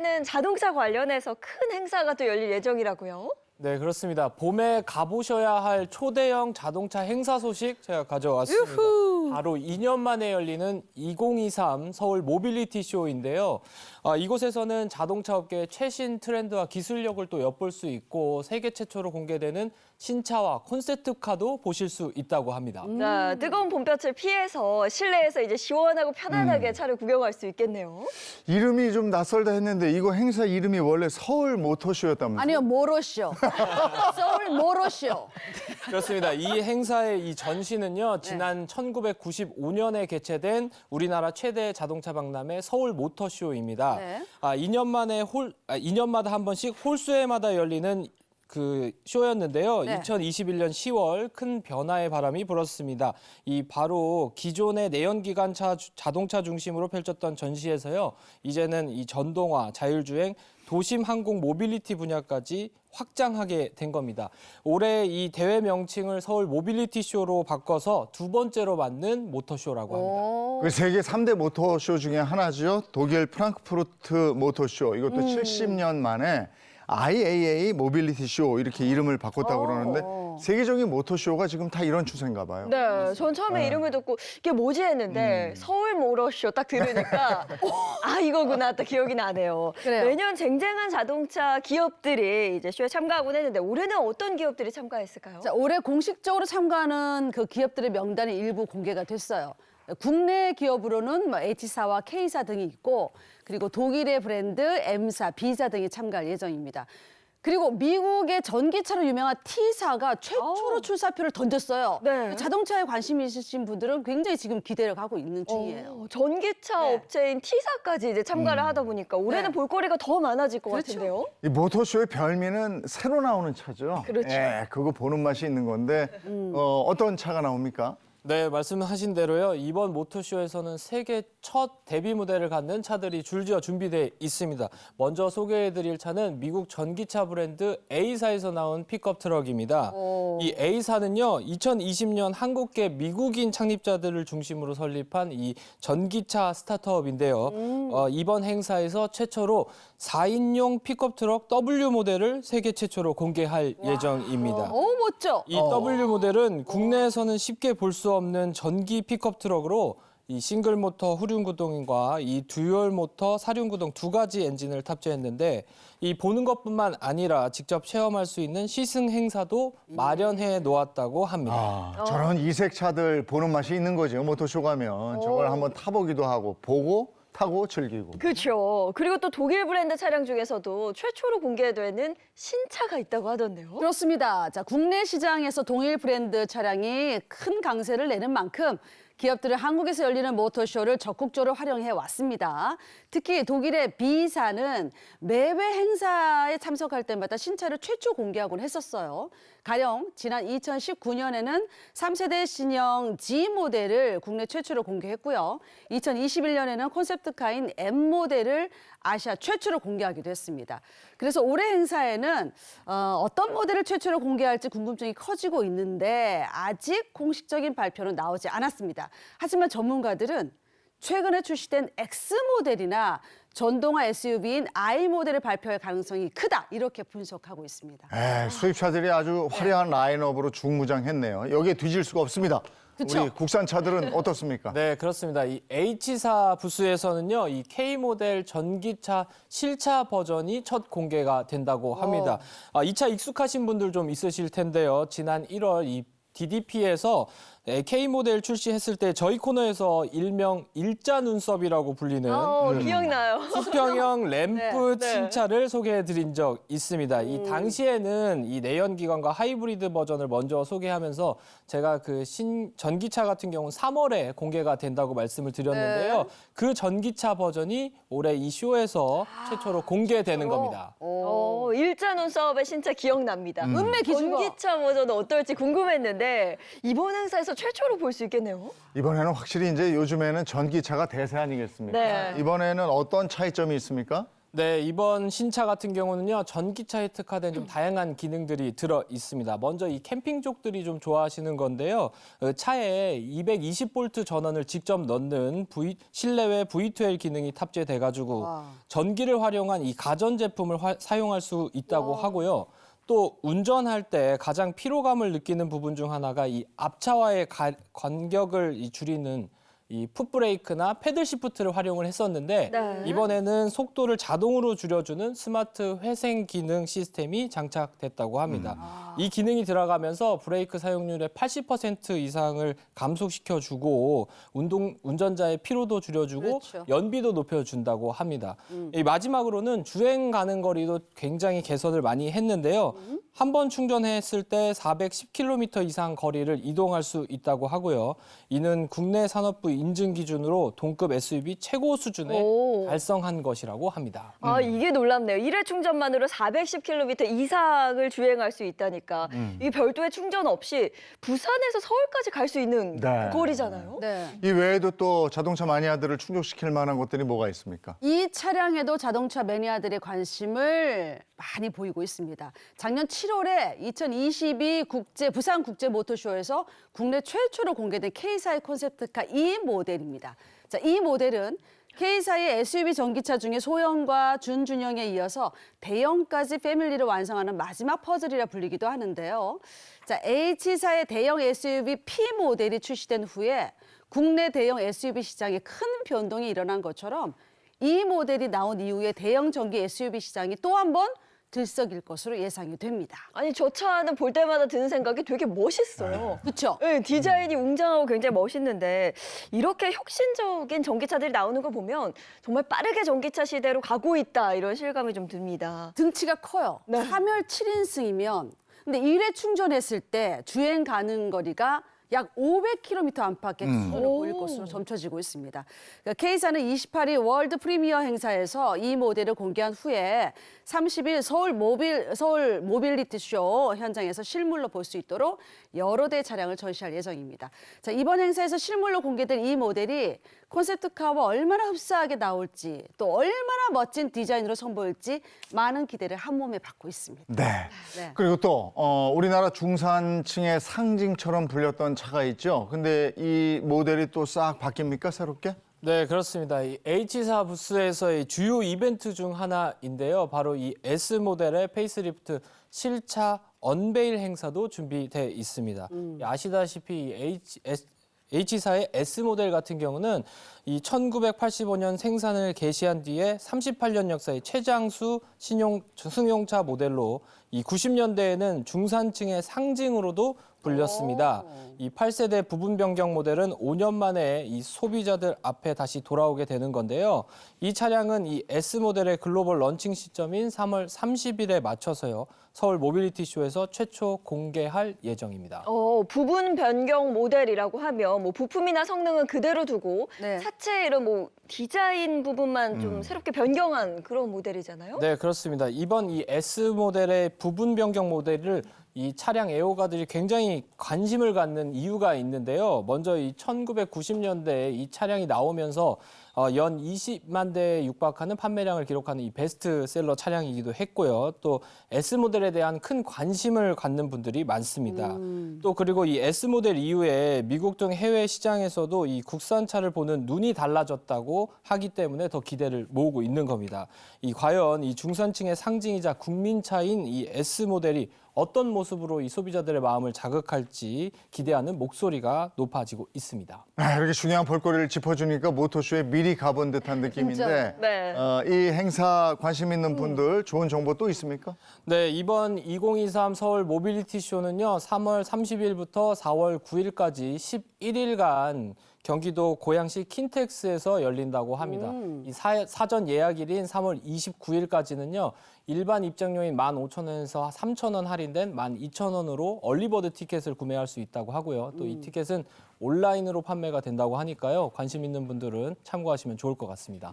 올해는 자동차 관련해서 큰 행사가 또 열릴 예정이라고요? 네, 그렇습니다. 봄에 가보셔야 할 초대형 자동차 행사 소식 제가 가져왔습니다. 유후. 바로 2년 만에 열리는 2023 서울 모빌리티 쇼인데요. 이곳에서는 자동차 업계의 최신 트렌드와 기술력을 또 엿볼 수 있고 세계 최초로 공개되는 신차와 콘셉트카도 보실 수 있다고 합니다. 자, 뜨거운 봄볕을 피해서 실내에서 이제 시원하고 편안하게 차를 구경할 수 있겠네요. 이름이 좀 낯설다 했는데 이거 행사 이름이 원래 서울 모터쇼였다면서요? 아니요, 모로쇼. 서울 모로쇼. 그렇습니다. 이 행사의 이 전시는요, 지난 1995년에 개최된 우리나라 최대 자동차 박람회 서울 모터쇼입니다. 네. 2년마다 한 번씩 홀수회마다 열리는 그 쇼였는데요. 네. 2021년 10월 큰 변화의 바람이 불었습니다. 이 바로 기존의 내연기관차 자동차 중심으로 펼쳤던 전시에서요. 이제는 이 전동화, 자율주행, 도심 항공 모빌리티 분야까지 확장하게 된 겁니다. 올해 이 대회 명칭을 서울 모빌리티 쇼로 바꿔서 두 번째로 맞는 모터쇼라고 합니다. 그 세계 3대 모터쇼 중에 하나죠. 독일 프랑크푸르트 모터쇼. 이것도 70년 만에 IAA 모빌리티 쇼 이렇게 이름을 바꿨다고 그러는데 세계적인 모터쇼가 지금 다 이런 추세인가 봐요. 네, 전 처음에 이름을 듣고 이게 뭐지 했는데 서울 모터쇼 딱 들으니까 아 이거구나 딱 기억이 나네요. 그래요. 매년 쟁쟁한 자동차 기업들이 이제 쇼에 참가하곤 했는데 올해는 어떤 기업들이 참가했을까요? 자, 올해 공식적으로 참가하는 그 기업들의 명단이 일부 공개가 됐어요. 국내 기업으로는 H사와 K사 등이 있고 그리고 독일의 브랜드 M사, B사 등이 참가할 예정입니다. 그리고 미국의 전기차로 유명한 T사가 최초로 출사표를 던졌어요. 네. 자동차에 관심 있으신 분들은 굉장히 지금 기대를 하고 있는 중이에요. 전기차 네. 업체인 T사까지 이제 참가를 하다 보니까 올해는 네. 볼거리가 더 많아질 것 그렇죠. 같은데요. 이 모터쇼의 별미는 새로 나오는 차죠. 그렇죠. 예, 그거 보는 맛이 있는 건데 어떤 차가 나옵니까? 네, 말씀하신 대로요. 이번 모터쇼에서는 세계 첫 데뷔 무대를 갖는 차들이 줄지어 준비돼 있습니다. 먼저 소개해드릴 차는 미국 전기차 브랜드 A사에서 나온 픽업 트럭입니다. 이 A사는요, 2020년 한국계 미국인 창립자들을 중심으로 설립한 이 전기차 스타트업인데요. 이번 행사에서 최초로 4인용 픽업 트럭 W 모델을 세계 최초로 공개할 예정입니다. 멋져. 이 W 모델은 국내에서는 쉽게 볼 수 없는 전기 픽업 트럭으로 이 싱글 모터 후륜 구동과 이 듀얼 모터 사륜 구동 두 가지 엔진을 탑재했는데 이 보는 것뿐만 아니라 직접 체험할 수 있는 시승 행사도 마련해 놓았다고 합니다. 저런 이색 차들 보는 맛이 있는 거죠. 모터쇼 가면 저걸 한번 타보기도 하고 보고 타고 즐기고. 그렇죠. 그리고 또 독일 브랜드 차량 중에서도 최초로 공개되는 신차가 있다고 하던데요. 그렇습니다. 자, 국내 시장에서 동일 브랜드 차량이 큰 강세를 내는 만큼 기업들은 한국에서 열리는 모터쇼를 적극적으로 활용해 왔습니다. 특히 독일의 B사는 매회 행사에 참석할 때마다 신차를 최초 공개하곤 했었어요. 가령 지난 2019년에는 3세대 신형 G 모델을 국내 최초로 공개했고요. 2021년에는 콘셉트카인 M 모델을 아시아 최초로 공개하기도 했습니다. 그래서 올해 행사에는 어떤 모델을 최초로 공개할지 궁금증이 커지고 있는데 아직 공식적인 발표는 나오지 않았습니다. 하지만 전문가들은 최근에 출시된 X 모델이나 전동화 SUV인 I 모델을 발표할 가능성이 크다 이렇게 분석하고 있습니다. 수입차들이 아주 화려한 라인업으로 중무장했네요. 여기에 뒤질 수가 없습니다. 그쵸? 우리 국산 차들은 어떻습니까? 네, 그렇습니다. 이 H사 부스에서는요, 이 K 모델 전기차 실차 버전이 첫 공개가 된다고 합니다. 이 차 익숙하신 분들 좀 있으실 텐데요. 지난 1월 이 DDP에서 K 모델 출시했을 때 저희 코너에서 일명 일자 눈썹이라고 불리는 기억나요. 수평형 램프 네. 신차를 소개해드린 적 있습니다. 이 당시에는 이 내연기관과 하이브리드 버전을 먼저 소개하면서 제가 그 전기차 같은 경우는 3월에 공개가 된다고 말씀을 드렸는데요. 네. 그 전기차 버전이 올해 이 쇼에서 최초로 공개되는 겁니다. 일자 눈썹의 신차 기억납니다. 음메 기준거. 전기차 버전은 어떨지 궁금했는데 이번 행사에서 최초로 볼 수 있겠네요. 이번에는 확실히 이제 요즘에는 전기차가 대세 아니겠습니까? 네. 이번에는 어떤 차이점이 있습니까? 네, 이번 신차 같은 경우는요, 전기차에 특화된 좀 다양한 기능들이 들어 있습니다. 먼저 이 캠핑족들이 좀 좋아하시는 건데요. 차에 220V 전원을 직접 넣는 실내외 V2L 기능이 탑재돼가지고 와. 전기를 활용한 이 가전제품을 사용할 수 있다고 하고요. 또 운전할 때 가장 피로감을 느끼는 부분 중 하나가 이 앞차와의 간격을 줄이는 이 풋브레이크나 패들 시프트를 활용을 했었는데 네. 이번에는 속도를 자동으로 줄여주는 스마트 회생 기능 시스템이 장착됐다고 합니다. 이 기능이 들어가면서 브레이크 사용률의 80% 이상을 감소시켜주고 운전자의 피로도 줄여주고 그렇죠. 연비도 높여준다고 합니다. 이 마지막으로는 주행 가는 거리도 굉장히 개선을 많이 했는데요. 한 번 충전했을 때 410km 이상 거리를 이동할 수 있다고 하고요. 이는 국내 산업부 인증 기준으로 동급 SUV 최고 수준에 오. 달성한 것이라고 합니다. 아, 이게 놀랍네요. 1회 충전만으로 410km 이상을 주행할 수 있다니까. 이 별도의 충전 없이 부산에서 서울까지 갈 수 있는 네. 거리잖아요. 네. 이 외에도 또 자동차 마니아들을 충족시킬 만한 것들이 뭐가 있습니까? 이 차량에도 자동차 매니아들의 관심을 많이 보이고 있습니다. 작년 7월에 2022 부산 국제 모터쇼에서 국내 최초로 공개된 K사의 콘셉트카 이 모델입니다. 자, 이 모델은 K사의 SUV 전기차 중에 소형과 준중형에 이어서 대형까지 패밀리를 완성하는 마지막 퍼즐이라 불리기도 하는데요. 자, H사의 대형 SUV P 모델이 출시된 후에 국내 대형 SUV 시장에 큰 변동이 일어난 것처럼 이 모델이 나온 이후에 대형 전기 SUV 시장이 또 한 번 들썩일 것으로 예상이 됩니다. 아니, 저 차는 볼 때마다 드는 생각이 되게 멋있어요. 그렇죠? 네, 디자인이 웅장하고 굉장히 멋있는데 이렇게 혁신적인 전기차들이 나오는 걸 보면 정말 빠르게 전기차 시대로 가고 있다 이런 실감이 좀 듭니다. 등치가 커요. 네. 3열 7인승이면 근데 1회 충전했을 때 주행 가는 거리가 약 500km 안팎의 수준을 오. 보일 것으로 점쳐지고 있습니다. 그러니까 K사는 28일 월드 프리미어 행사에서 이 모델을 공개한 후에 30일 서울 모빌리티 쇼 현장에서 실물로 볼 수 있도록 여러 대 차량을 전시할 예정입니다. 자, 이번 행사에서 실물로 공개된 이 모델이 콘셉트카와 얼마나 흡사하게 나올지 또 얼마나 멋진 디자인으로 선보일지 많은 기대를 한 몸에 받고 있습니다. 네. 네. 그리고 또 우리나라 중산층의 상징처럼 불렸던 차가 있죠. 근데 이 모델이 또 싹 바뀝니까, 새롭게? 네, 그렇습니다. 이 H사 부스에서의 주요 이벤트 중 하나인데요. 바로 이 S 모델의 페이스리프트 실차 언베일 행사도 준비돼 있습니다. 아시다시피 이 H사의 S 모델 같은 경우는 이 1985년 생산을 개시한 뒤에 38년 역사의 최장수 승용차 모델로 이 90년대에는 중산층의 상징으로도 불렸습니다. 이 8세대 부분 변경 모델은 5년 만에 이 소비자들 앞에 다시 돌아오게 되는 건데요. 이 차량은 이 S 모델의 글로벌 런칭 시점인 3월 30일에 맞춰서요. 서울 모빌리티 쇼에서 최초 공개할 예정입니다. 부분 변경 모델이라고 하면 뭐 부품이나 성능은 그대로 두고 네. 차체 이런 뭐 디자인 부분만 좀 새롭게 변경한 그런 모델이잖아요. 네, 그렇습니다. 이번 이 S 모델의 부분 변경 모델을 이 차량 애호가들이 굉장히 관심을 갖는 이유가 있는데요. 먼저 이 1990년대에 이 차량이 나오면서 연 20만 대에 육박하는 판매량을 기록하는 이 베스트셀러 차량이기도 했고요. 또 S 모델에 대한 큰 관심을 갖는 분들이 많습니다. 또 그리고 이 S 모델 이후에 미국 등 해외 시장에서도 이 국산차를 보는 눈이 달라졌다고 하기 때문에 더 기대를 모으고 있는 겁니다. 과연 이 중산층의 상징이자 국민차인 이 S 모델이 어떤 모습으로 이 소비자들의 마음을 자극할지 기대하는 목소리가 높아지고 있습니다. 이렇게 중요한 볼거리를 짚어주니까 모터쇼에 미리 가본 듯한 느낌인데 네. 이 행사 관심 있는 분들 좋은 정보 또 있습니까? 네, 이번 2023 서울 모빌리티 쇼는요. 3월 30일부터 4월 9일까지 11일간 경기도 고양시 킨텍스에서 열린다고 합니다. 이 사전 예약일인 3월 29일까지는요. 일반 입장료인 15,000원에서 3,000원 할인된 12,000원으로 얼리버드 티켓을 구매할 수 있다고 하고요. 또 이 티켓은 온라인으로 판매가 된다고 하니까요. 관심 있는 분들은 참고하시면 좋을 것 같습니다.